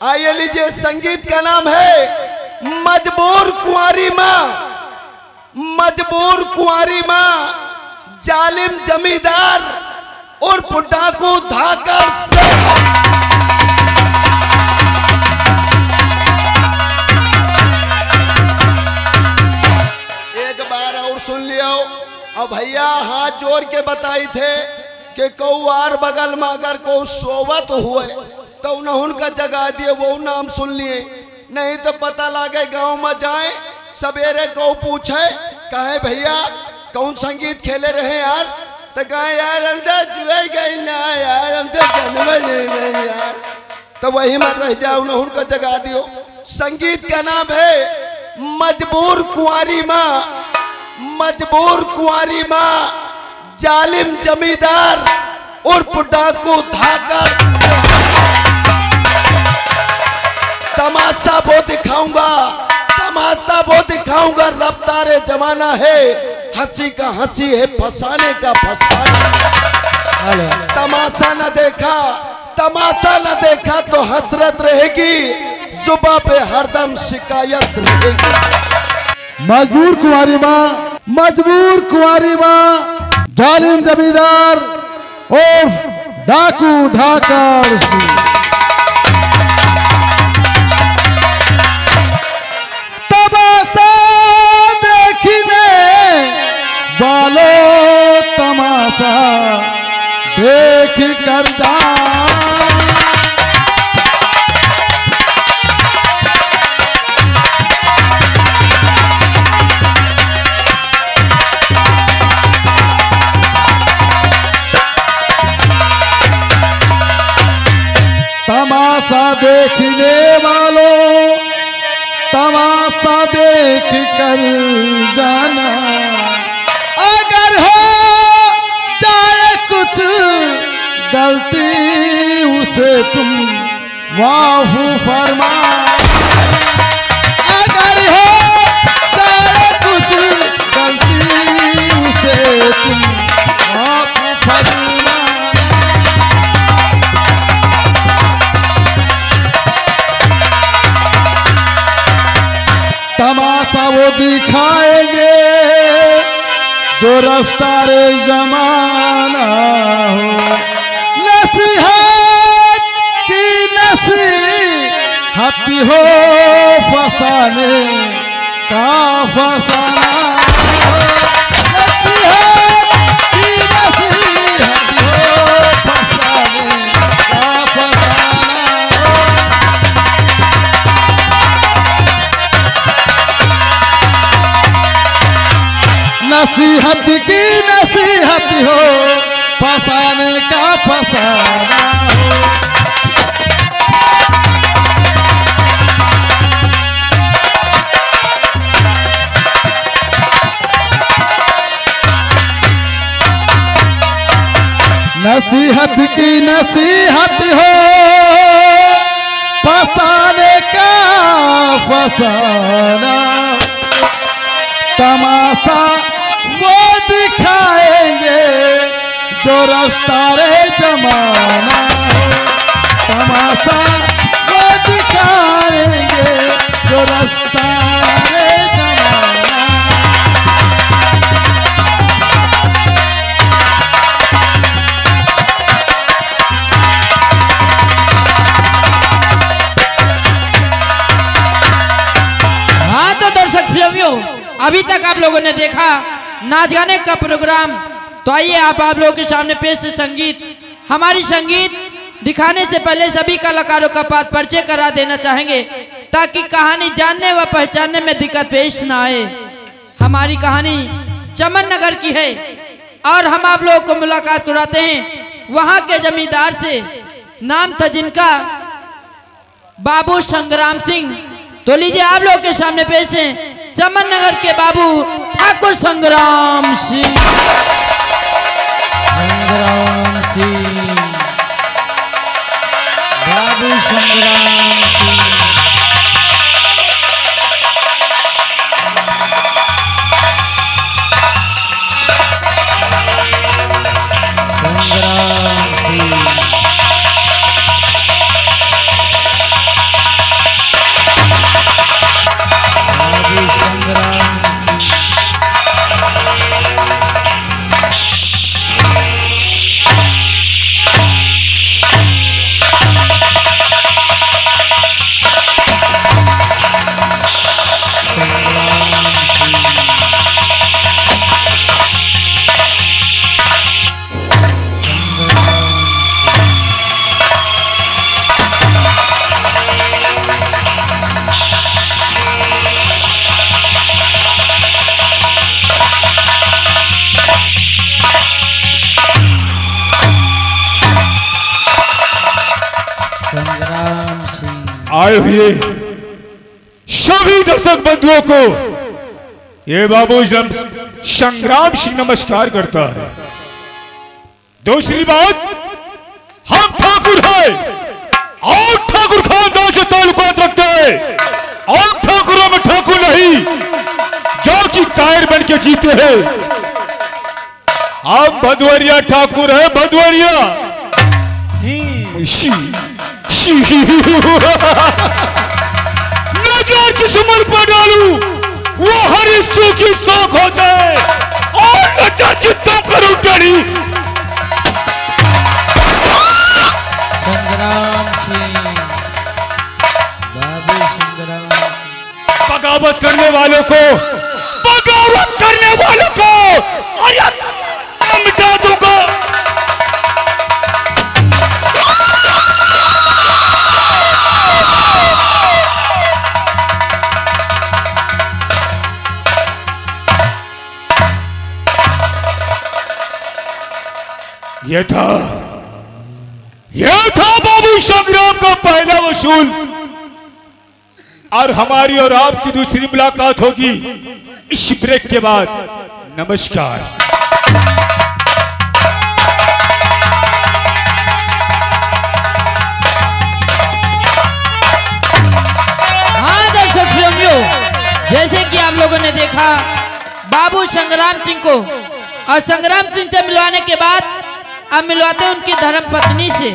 आइए लीजिए, संगीत का नाम है मजबूर कुंवारी माँ। मजबूर कुंवारी माँ, जालिम जमींदार और डाकू धाकर से। एक बार और सुन लियो। अब भैया हाथ जोड़ के बताई थे कि कौआर बगल में अगर को सोवत हुए तो उनका जगा दिए, वो नाम सुन लिए। नहीं तो पता लगे गांव में जाए सवेरे को पूछे कहे भैया कौन संगीत खेले रहे यार, तो कहे यार हम तो जुए गए ना यार, हम तो जन्म नहीं यार। तो वही में रह जाओ, उनका जगा दियो। संगीत का नाम है मजबूर कुंवारी माँ। मजबूर कुंवारी माँ, जालिम जमींदार और डाकू धाकर से। तमाशा वो दिखाऊंगा, तमाशा वो दिखाऊंगा। रफ्तारे जमाना है, हंसी का हंसी है, फसाने का फसाना। तमाशा न देखा, तमाशा न देखा तो हसरत रहेगी, जुबा पे हरदम शिकायत रहेगी। मजबूर कुंवारी माँ, मजबूर कुंवारी माँ, जालिम जमींदार और डाकू धाकर से। वालों तमाशा देख कर जाना। तमाशा देखने वालों तमाशा देख कर जाना। अगर हो जाए कुछ गलती उसे तुम माफू फरमा। अगर हो जाए कुछ गलती उसे तुम माफू फरमा। तमाशा वो दिखाएंगे जो रफ्तारे जमाना हो। नसीहत की नसीहत हो, फसाने का फसाना। नसीहत की नसीहत हो, फसाने का फसाना। नसीहत की नसीहत हो, फसाने का फसाना हो। नसीहत की नसीहत हो, फसाने का फसाना। तमाशा वो दिखाएंगे जो रफ्तारे जमाना हो। तमाशा वो दिखाएंगे जो रफ्तारे जमाना। हाँ तो दर्शक प्रेमियों, अभी तक आप लोगों ने देखा नाच गाने का प्रोग्राम। तो आइए आप लोगों के सामने पेश है संगीत। हमारी संगीत दिखाने से पहले सभी कलाकारों का परिचय करा देना चाहेंगे ताकि कहानी जानने व पहचानने में दिक्कत पेश ना आए। हमारी कहानी चमन नगर की है और हम आप लोगों को मुलाकात कराते हैं वहाँ के जमींदार से। नाम था जिनका बाबू संग्राम सिंह। तो लीजिए आप लोगों के सामने पेश है चमन नगर के बाबू ठाकुर संग्राम सिंह। संग्राम सिंह, बाबू संग्राम सिंह। संग्राम सिंह। आए हुए सभी दर्शक बंधुओं को ये बाबू संग्राम सिंह नमस्कार करता है। दूसरी बात, हम ठाकुर है और ठाकुर खानदान से ताल्लुकात रखते हैं और ठाकुरों में ठाकुर नहीं जो कि कायर बन के जीते हैं। हम भदवरिया ठाकुर है, भदवरिया। नजर जिस मुल्क पर डालू वो हरी सूखी शौक हो जाए और नजर जितना करूं डरी। संग्राम सिंह, बाबू संग्राम सिंह। बगावत करने वालों को और मिटा दूंगा। यह था बाबू संग्राम का पहला वसूल और हमारी और आपकी दूसरी मुलाकात होगी इस ब्रेक के बाद। नमस्कार। हाँ दर्शक प्रेमियों, जैसे कि आप लोगों ने देखा बाबू संग्राम सिंह को, और संग्राम सिंह से मिलवाने के बाद अब मिलवाते उनकी धर्म पत्नी से,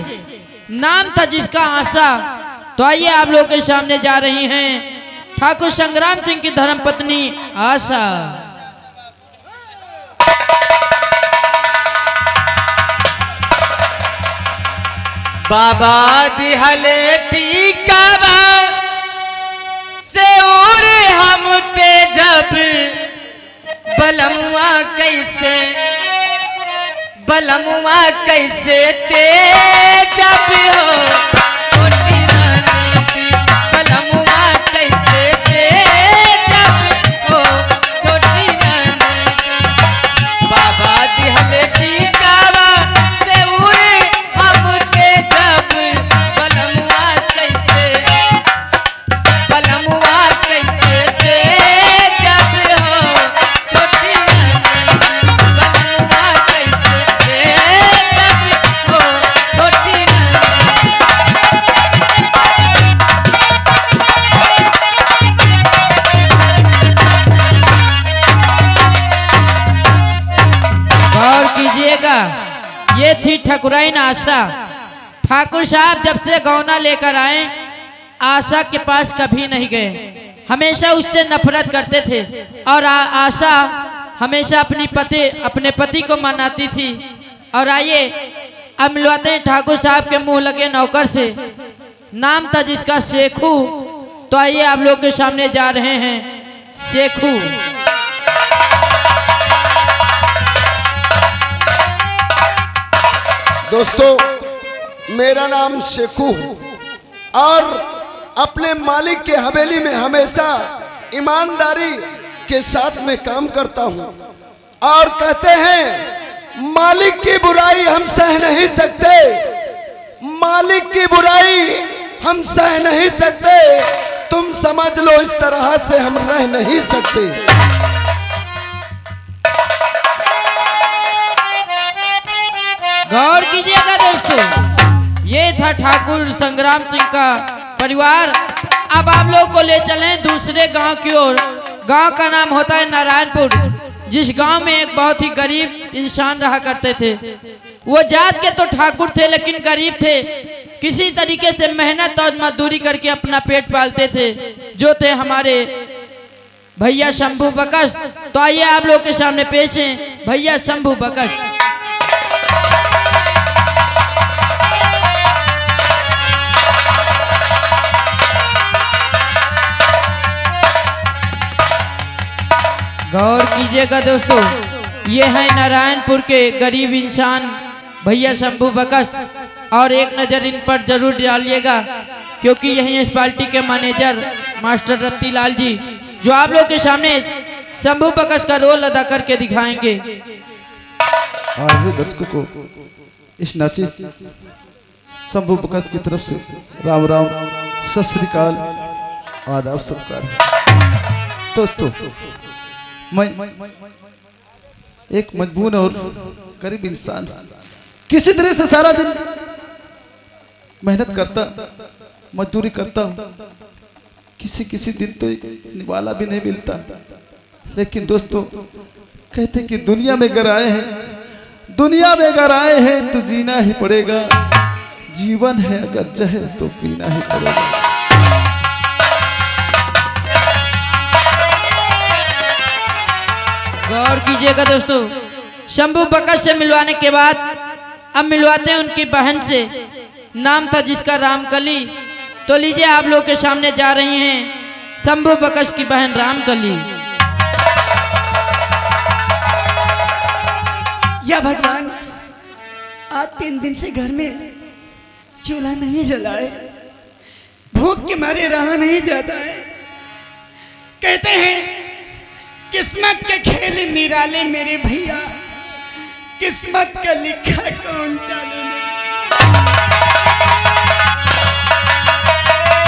नाम था जिसका आशा। तो आइए आप लोगों के सामने जा रही हैं ठाकुर संग्राम सिंह की धर्म पत्नी आशा। बाबा दिहले टीकावा से और हम ते जब बलमुआ कैसे ते जब हो छोटी रानी की बलमुआ कैसे ते जब हो छोटी रानी की। बाबा दिहले टीकावा से उरे हम ते जब बलमुआ कैसे ते जब हो छोटी रानी की बलमुआ कैसे ते जब हो छोटी रानी। गौर कीजिएगा, ये थी ठकुराइन आशा। ठाकुर साहब जब से गौना लेकर आए आशा के पास कभी नहीं गए, हमेशा उससे नफरत करते थे और आशा हमेशा अपने पति को मनाती थी। और आइए अब मिलवाते हैं ठाकुर साहब के मुंह लगे नौकर से, नाम था जिसका शेखू। तो आइए आप लोग के सामने जा रहे हैं शेखू। दोस्तों, मेरा नाम शेखू और अपने मालिक के हवेली में हमेशा ईमानदारी के साथ में काम करता हूं। और कहते हैं मालिक की बुराई हम सह नहीं सकते, मालिक की बुराई हम सह नहीं सकते। तुम समझ लो इस तरह से हम रह नहीं सकते। गौर कीजिएगा दोस्तों, ये था ठाकुर संग्राम सिंह का परिवार। अब आप लोग को ले चलें दूसरे गांव की ओर। गांव का नाम होता है नारायणपुर, जिस गांव में एक बहुत ही गरीब इंसान रहा करते थे। वो जात के तो ठाकुर थे लेकिन गरीब थे, किसी तरीके से मेहनत और मजदूरी करके अपना पेट पालते थे, जो थे हमारे भैया शंभू बकस। तो आइए आप लोग के सामने पेश हैं भैया शंभू बकस। गौर कीजिएगा दोस्तों, ये हैं नारायणपुर के गरीब इंसान भैया शंभू बकस। और एक नज़र इन पर जरूर डालिएगा, क्योंकि यही इस पार्टी के मैनेजर मास्टर रत्ती लाल जी, जो आप लोग के सामने शंभू बकस का रोल अदा करके दिखाएंगे। और भी दर्शकों को इस नाची शंभू बकस की तरफ से राम राम सत श्री अकाल, आदाब सत्कार। दोस्तों, मैं एक मजबूर और गरीब इंसान किसी तरह से सारा दिन मेहनत करता, मजदूरी करता हूँ। किसी दिन तो निवाला भी नहीं मिलता। लेकिन दोस्तों, कहते कि दुनिया में अगर आए हैं तो जीना ही पड़ेगा। जीवन है अगर जहर तो पीना ही पड़ेगा। गौर कीजिएगा दोस्तों, शंभू बकस से मिलवाने के बाद अब मिलवाते हैं उनकी बहन से। नाम था जिसका रामकली। तो लीजिए आप लोग के सामने जा रही हैं शंभू बकस की बहन रामकली। या भगवान, आज 3 दिन से घर में चूल्हा नहीं जलाए, भूख के मारे रहा नहीं जाता है। कहते हैं किस्मत के खेल निराले मेरे भैया, किस्मत का लिखा कौन टाले मेरे।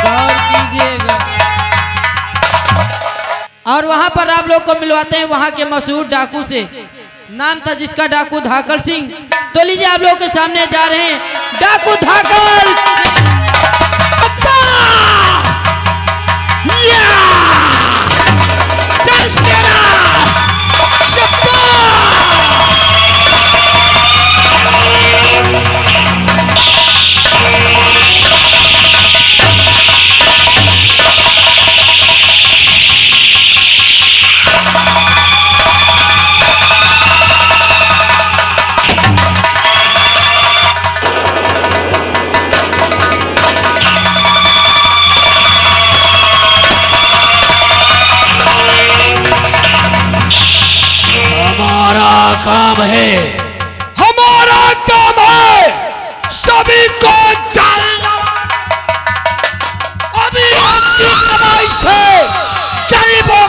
गौर कीजिएगा। और वहां पर आप लोग को मिलवाते हैं वहां के मशहूर डाकू से। नाम था जिसका डाकू धाकड़ सिंह। तो लीजिए आप लोगों के सामने जा रहे हैं डाकू धाकड़। चल सेना, शाबाश। हमारा काम है सभी को जानना। अभी अपनी कमाई से गरीबों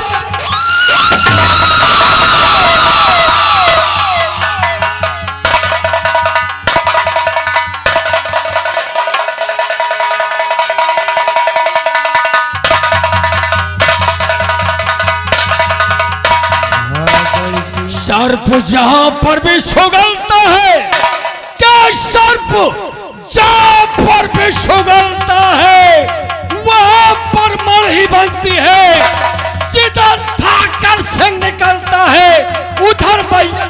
सर्प जहां पर भी सुगलता है, क्या सर्प जहां पर भी सुगलता है वहां पर मणि बनती है। जिधर धाकड़ सिंह निकलता है उधर भैया।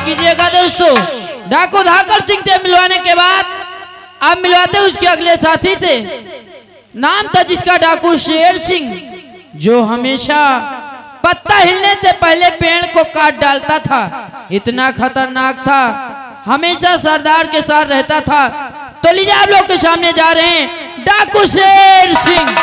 कीजिएगा दोस्तों, डाकू धाकड़ सिंह से मिलवाने के बाद अब मिलवाते उसके अगले साथी से। नाम था जिसका डाकू शेर सिंह, जो हमेशा पत्ता हिलने से पहले पेड़ को काट डालता था। इतना खतरनाक था, हमेशा सरदार के साथ रहता था। तो लीजिए आप लोग के सामने जा रहे हैं डाकू शेर सिंह।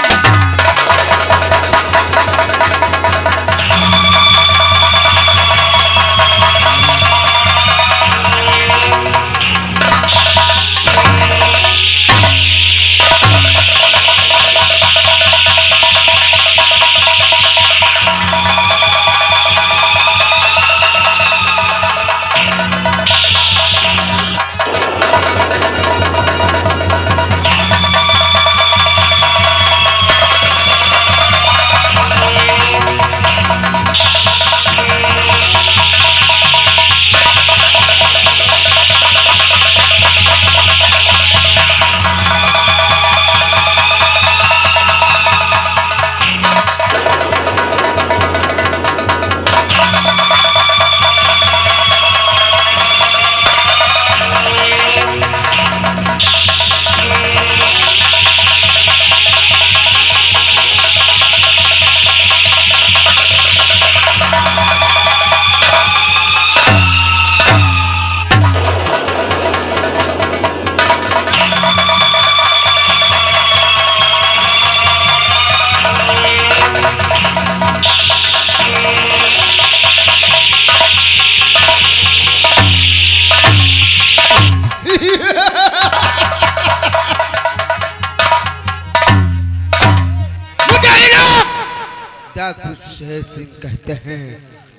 शेर सिंह कहते हैं।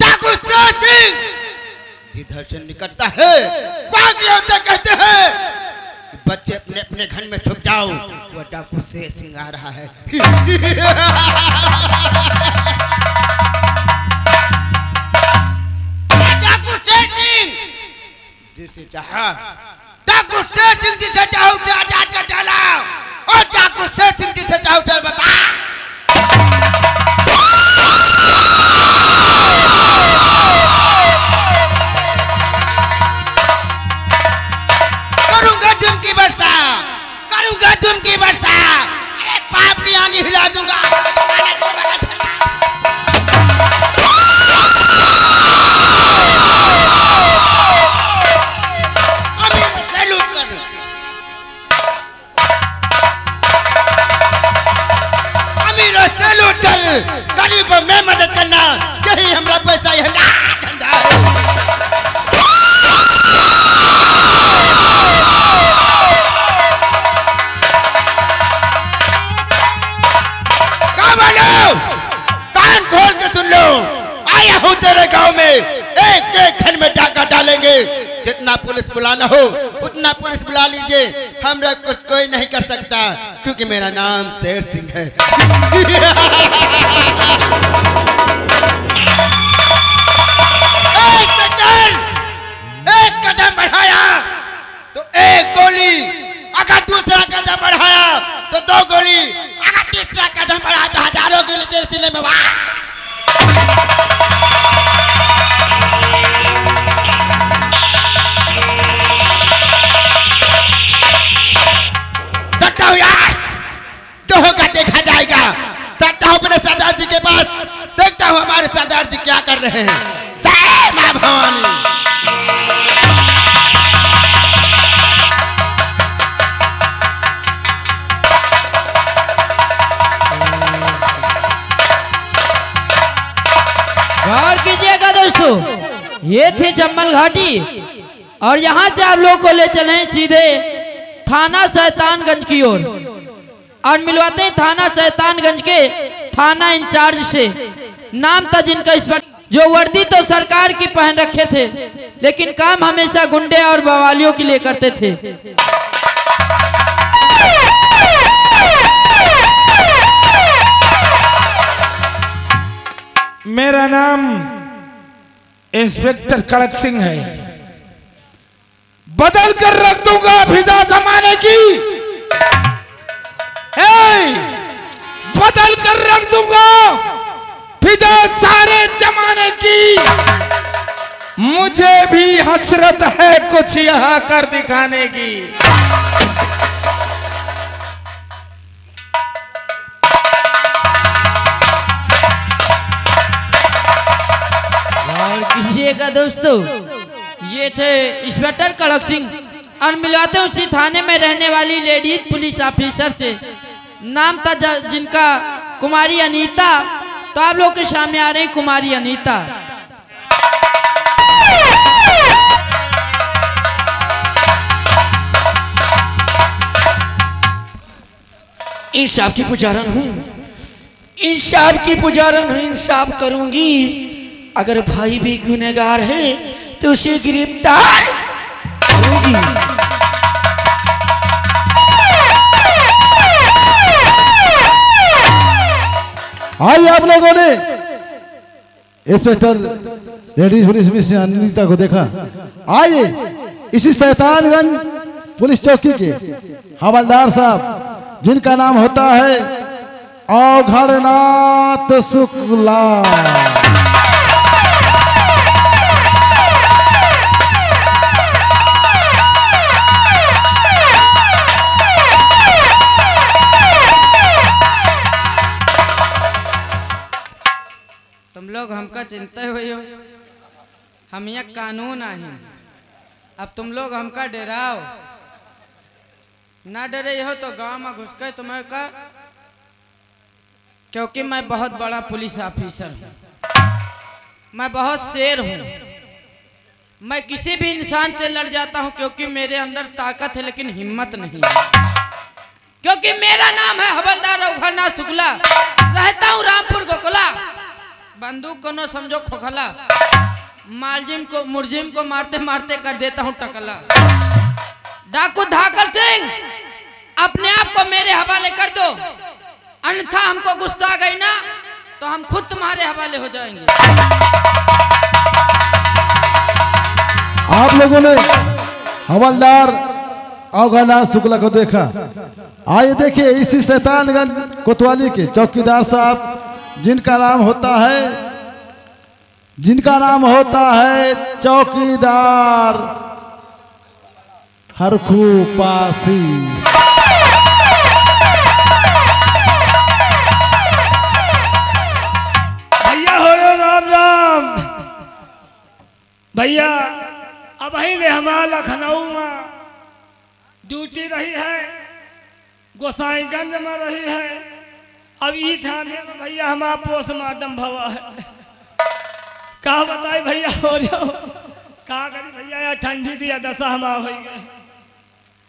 डाकू शेर सिंह जिधर से निकलता है बाकी औरतें कहते हैं कि बच्चे अपने अपने घर में छुप जाओ, वो डाकू शेर सिंह आ रहा है। डाकू शेर सिंह जिसे चाहा, डाकू शेर सिंह जिसे चाहो उसे आजाद कर डाला, और डाकू शेर सिंह जिसे चाहो उसे बता। करूंगा तुमकी वर्षा, करूंगा तुमकी वर्षा, अरे पाप की आंधी हिला दूंगा। गरीब में मदद करना यही हमारा पैसा है ना धंधा है। कान खोल के सुन लो, आया हूँ तेरे गांव में, एक एक घर में डाका डालेंगे। जितना पुलिस बुलाना हो उतना पुलिस बुला लीजिए, हमरा कुछ कोई नहीं कर सकता, क्योंकि मेरा नाम शेर सिंह है। एक कदम बढ़ाया तो एक गोली, अगर दूसरा कदम बढ़ाया तो दो गोली, अगर तीसरा कदम बढ़ाया तो हजारों गोली तेरे सीने में। वाह यार, जो होगा देखा जाएगा। चलता हूँ अपने सरदार जी के पास, देखता हूँ हमारे सरदार जी क्या कर रहे हैं। जय मां भवानी। गौर कीजिएगा दोस्तों, ये थे जम्मल घाटी, और यहाँ से आप लोग को ले चले सीधे थाना शैतानगंज की ओर, और मिलवाते हैं थाना शैतानगंज के थाना इंचार्ज से। नाम था जिनका इस पर, जो वर्दी तो सरकार की पहन रखे थे, लेकिन काम हमेशा गुंडे और बवालियों के लिए करते थे। मेरा नाम इंस्पेक्टर कड़क सिंह है, बदल कर रख दूंगा फिजा जमाने की, बदल कर रख दूंगा फिजा सारे जमाने की। मुझे भी हसरत है कुछ यहाँ कर दिखाने की। और कीजिएगा दोस्तों, ये थे इंस्पेक्टर कड़क सिंह, और मिलवाते उसी थाने में रहने वाली लेडीज पुलिस ऑफिसर से। नाम था जिनका कुमारी अनीता। तो आप लोग के सामने आ रही कुमारी अनीता। इंसाफ की पुजारन हूँ, इंसाफ की पुजारन हूँ, इंसाफ करूंगी। अगर भाई भी गुनहगार है तो उसे गिरफ्तार करूंगी। आइए आप लोगों ने इंस्पेक्टर लेडीज पुलिस में से अनीता को देखा। आइए इसी शैतानगंज पुलिस चौकी के हवलदार साहब, जिनका नाम होता है अवघड़नाथ शुक्ला। तुम लोग हमका चिंता हुई हो, हम यहाँ कानून आए। अब तुम लोग हमका डराओ ना, डरे हो तो गांव में घुस गए तुम्हारे का, क्योंकि मैं बहुत बड़ा पुलिस ऑफिसर हूँ, मैं बहुत शेर हूँ। मैं किसी भी इंसान से लड़ जाता हूँ, क्योंकि मेरे अंदर ताकत है लेकिन हिम्मत नहीं है। क्योंकि मेरा नाम है हवलदार अवघड़नाथ शुक्ला, रहता हूँ रामपुर गोकुला। बंदूक को न समझो खोखला, मुर्जिम को मारते मारते कर देता हूँ टकला। डाकू धाकल सिंह, अपने आप को मेरे हवाले कर दो, अन्यथा हमको गुस्सा गई ना तो हम खुद तुम्हारे हवाले हो जाएंगे। आप लोगों ने हवलदार अवघानाथ शुक्ला को देखा। आइए देखिए इसी शैतानगंज कोतवाली के चौकीदार साहब जिनका नाम होता है चौकीदार हरखू पासी। भैया हो रो राम राम। भैया अब ले हमारा लखनऊ में ड्यूटी रही है, गोसाईगंज में रही है, अब ई थाने में भैया हमारा पोस्टमार्टम भवा है। कहा बताई भैया हो रहा कहा करी भैया यार ठंडी दिया दशा हमारा हो गए।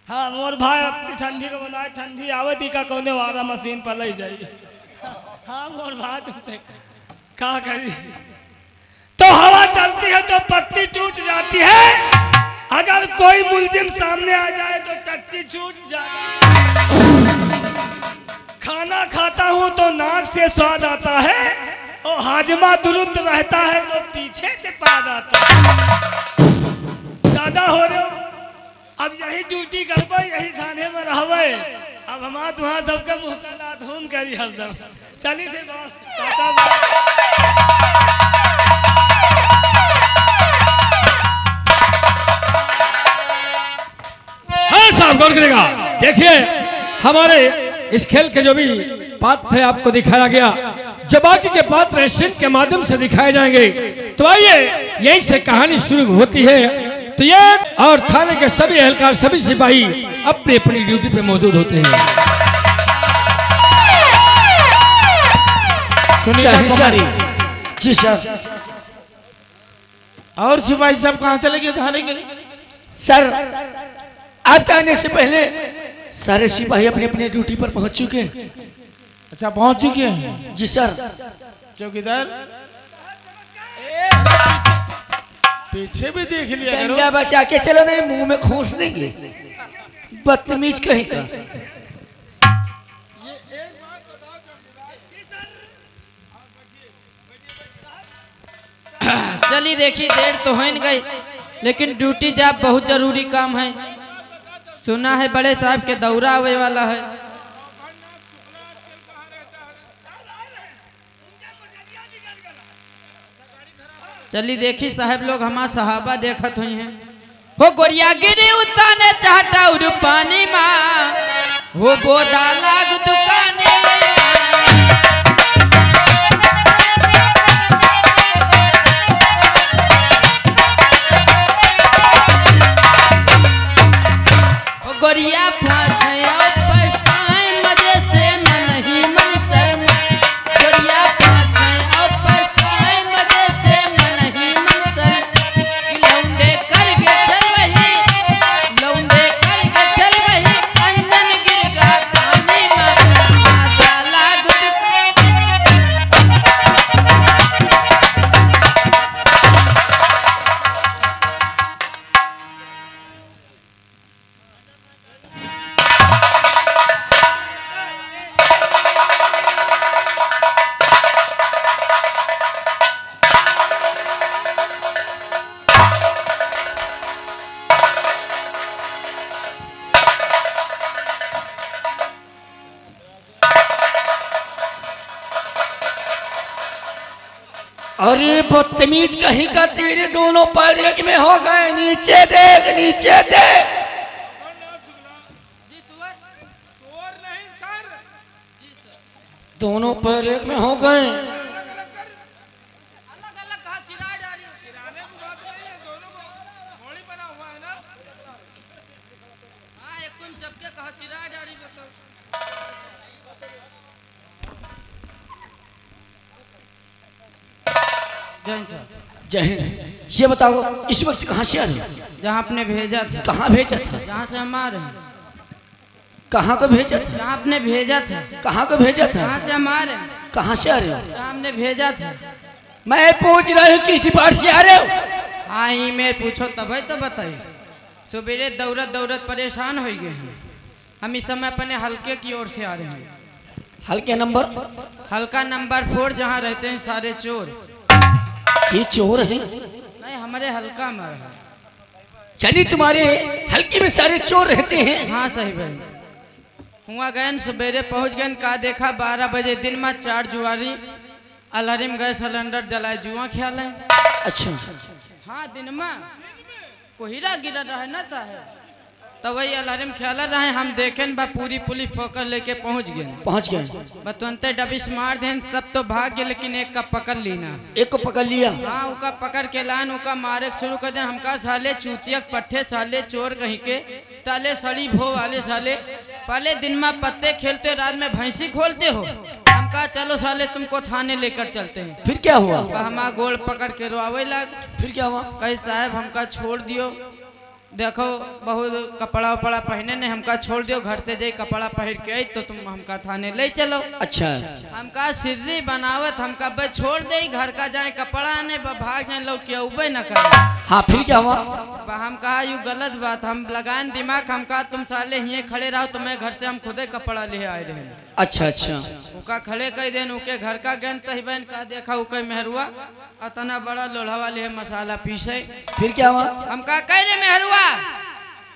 हाँ मोर भाई अब ठंडी को बनाए, ठंडी आवती का कोने वाला मशीन पर ले जाइए। हाँ मोर भाई तुमसे कहा करी तो हवा चलती है तो पत्ती टूट जाती है, अगर कोई मुलजिम सामने आ जाए तो टट्टी छूट जाती है। खाना खाता हूँ तो नाक से स्वाद आता है और हाजमा दुरुस्त रहता है तो पीछे से पाद आता है। दादा हो रहे हो अब यही ड्यूटी करबे, यही थाने में रहबे। अब हमारा तुम्हारा सबके मुँह का नाथून करी हरदम। चली थे साहब गौर करेगा। देखिए हमारे इस खेल के जो भी पात्र है आपको दिखाया गया, जो बाकी के पात्र सीन के माध्यम से दिखाए जाएंगे। तो आइए यहीं से कहानी शुरू होती है। तो ये और थाने के सभी एहलकार, सभी सिपाही अपनी अपनी ड्यूटी पे मौजूद होते हैं। जी सर। और सिपाही सब कहाँ चले गए थाने के लिए? सर आपके आने से पहले सारे सिपाही अपने अपने ड्यूटी पर पहुंच चुके हैं। अच्छा पहुंच चुके हैं? जी सर। चौकीदार पीछे भी देख लिया करो। डंडा बचा के चलो नहीं, मुंह में खोस देंगे, बदतमीज कहीं का। चलिए देखिए देर तो हो गई, लेकिन ड्यूटी जब बहुत जरूरी काम है। सुना है बड़े साहब के दौरा आवे वाला है। चलिए देखी साहब लोग हमारा सहाबा देखत हुई हैं। हो गोरिया गिरी उताने चाहता उर पानी माँ, हो बोदा लाग दुकाने गोरिया पाछया पछताए मजे से मन ही मन शर्म, गोरिया पाछया पछताए मजे से मन ही मन शर्म। लौंडे करके चल वही, लौंडे करके चल वही, अंजन गिर गा पानी में माता लाग अरे बदतमीज कहीं का, तेरे दोनों पैर एक में हो गए। नीचे देख, नीचे देख। दोनों पैर एक में हो गए। जय हिंद। ये बताओ इस वक्त कहाँ से आ रहे हो? जहाँ आपने भेजा था। कहाँ भेजा था? जहाँ से हम आ रहे हैं। कहाँ को भेजा था? जहाँ आपने भेजा था। कहाँ को भेजा था? जहाँ से हम आ रहे हैं। कहाँ से आ रहे हो? जहाँ हमने भेजा था। मैं पूछ रहा हूँ किस डिपार्ट से आ रहे हो? हाँ ही में पूछो तभी तो बताइए। सुबेरे दौड़त दौड़त परेशान हो गए हैं। हम इस समय अपने हल्के की ओर से आ रहे हैं। हल्के नंबर? हल्का नंबर 4 जहाँ रहते हैं सारे चोर। ये चोर हैं? नहीं, हमारे हल्का में है। चलिए तुम्हारे हल्के में सारे चोर रहते हैं? हाँ सही भाई। हुआ गए सवेरे पहुँच गए का देखा 12 बजे दिन में 4 जुआरी अलार्म गए सिलेंडर जलाए जुआ ख्याल है। अच्छा। हाँ दिन में कोहिरा गिरा रहा है ना था है तो वही अलार्म ख्याल रहे। हम देखें बा पूरी पुलिस पकड़ लेके पहुँच गए। बतवंते डबिस मार दें सब तो भाग गए लेकिन एक का पकड़ लीना। एक को पकड़ लिया? हाँ उका पकड़ के लान उका मारे शुरू कर दे। हमका साले चूतियक पट्टे साले चोर कहीं के ताले सड़ी भो वाले साले पहले दिन में पत्ते खेलते रात में भैंसी खोलते हो। हमका चलो साले तुमको थाने लेकर चलते हैं। फिर क्या हुआ? हमारा गोल पकड़ के रोआवे लग। फिर क्या हुआ? कही साहब हमका छोड़ दियो, देखो बहुत कपड़ा उपड़ा पहने ने हमका छोड़ दियो, घर से जाए कपड़ा पहन के आई तो तुम हमका थाने ले चलो। अच्छा। हमका सिर्री बनावत हमका बे छोड़ दे घर का जाए कपड़ा आने भाग जाए लोग क्या उबे न कर। हाँ फिर क्या हुआ? हम कहा यू गलत बात। हम लगान दिमाग हम कहा तुम साले यहीं खड़े रहो तो मैं घर से हम खुदे कपड़ा ले आए रहे। अच्छा अच्छा। उका खड़े कह देन उके घर का गन तही बहन का देखा उके मेहरुआ अतना बड़ा लोढ़ा वाले है मसाला पीसे। फिर क्या हुआ? हम कहा कह रे मेहरुआ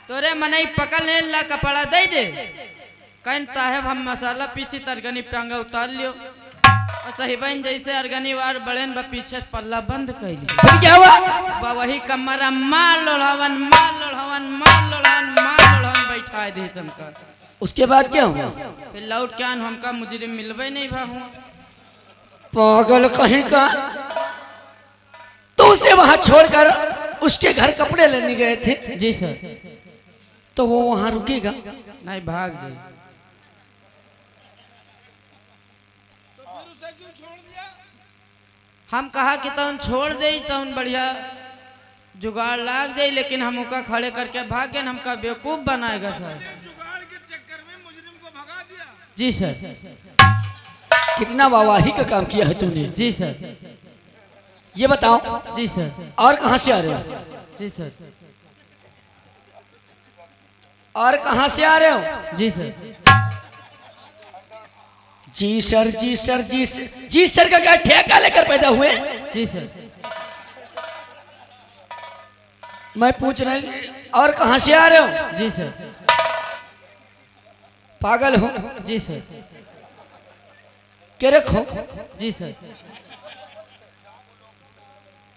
तोरे मनई पकड़ ले ला कपड़ा दे दे। कहन साहब हम मसाला पीसी तरगनी टांगा उतार लियो और सही बहन जैसे अर्गनी वार बड़ेन बा पीछे पल्ला बंद कैली। फिर क्या हुआ? वही कमरा मार लोढ़ावन मार लोढ़ावन मार लोढ़ावन मार लोढ़ावन बैठा दे हमका। उसके बाद क्या हुआ? फिर लौट क्या हमका मुजरिम मिलवे नहीं भा हुआ। पागल कहीं का। तो उसे वहां छोड़कर उसके घर कपड़े लेने गए थे? जी सर। तो वो वहां रुकेगा? नहीं भाग गई। हम कहा कि तुम छोड़ दे तुम बढ़िया जुगाड़ लाग दे लेकिन हम उका खड़े करके भाग गए। हमका बेवकूफ बनाएगा सर। जी सर। कितना वावाही का काम किया है तूने। जी सर। ये बताओ। जी सर। और कहां से आ रहे हो? जी सर। और कहां से आ रहे हो? जी सर। जी सर जी सर जी सर जी सर का क्या ठेका लेकर पैदा हुए? जी सर। मैं पूछ रहा हूं और कहां से आ रहे हो? जी सर। पागल हो? जी सर। के रखो? जी सर।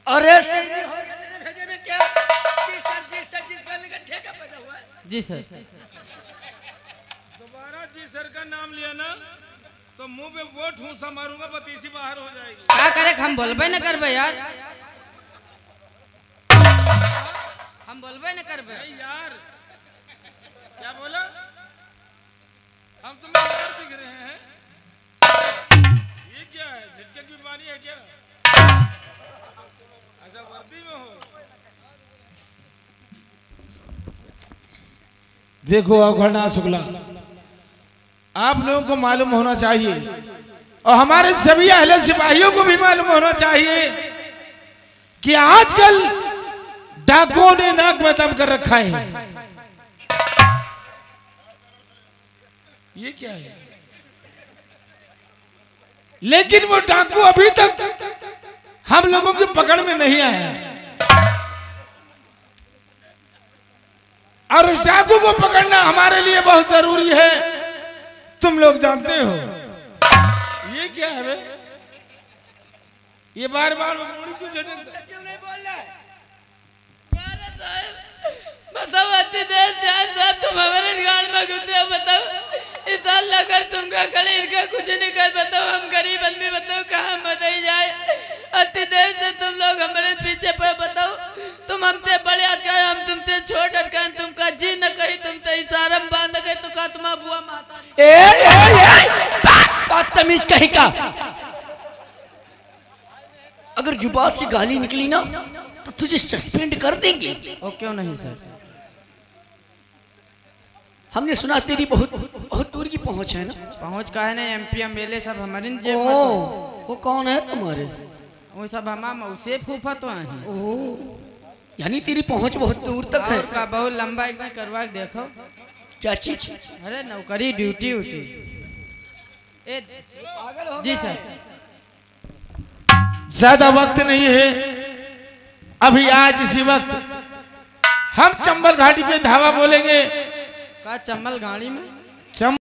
अरे जी सर। दोबारा जी सर का नाम लिया ना तो मुंह पे वो ठूसा मारूंगा बतीसी बाहर हो जाएगी। क्या करे हम बोलबे न करबे यार। हम बोलबे न करबे यार। क्या बोला? हम तुम्हें यार दिख रहे हैं। ये क्या है? झटके की बीमारी है क्या? अच्छा वर्दी में हो? देखो अवघड़ना शुक्ला, आप लोगों को मालूम होना चाहिए और हमारे सभी अहले सिपाहियों को भी मालूम होना चाहिए कि आजकल डाकुओं ने नाक में दम कर रखा है। ये क्या है? लेकिन वो डाकू अभी तक हम लोगों की पकड़ में नहीं आया और उस डाकू को पकड़ना हमारे लिए बहुत जरूरी है। तुम लोग जानते हो ये क्या है? ये बार बार क्यों नहीं बोल रहा है? बताओ अति देर साहब तुम हमारे गाड़ में घुसे हो। बताओ इस अल्लाह कर तुमका खड़े इनका कुछ नहीं कर। बताओ हम गरीब आदमी बताओ कहाँ मर जाए। अति देर से तुम लोग हमारे पीछे पे बताओ तुम हमसे बड़े कर हम तुमसे छोड़ कर तुमका जी न कही तुमसे इशारा में बांध गए तो का तुम्हारा बुआ माता बदतमीज कहीं का। अगर जुबान से गाली निकली ना तो तुझे सस्पेंड कर देंगे। ओ क्यों नहीं सर? हमने सुना तेरी बहुत बहुत दूर की पहुंच है ना? पहुंच का है ना एमपी एमएलए सब हमारे वो कौन है तुम्हारे? वो सब हमाम उसे फूफा तो हैं। ओ यानी तेरी पहुंच बहुत दूर तक है। और का बहुत लंबा एकदम करवा के देखो। चाची अरे नौकरी ड्यूटी उटी। ए जी सर। ज्यादा वक्त नहीं है, अभी आज इसी वक्त हम चंबल घाटी पे धावा बोलेंगे। का चंबल गाड़ी में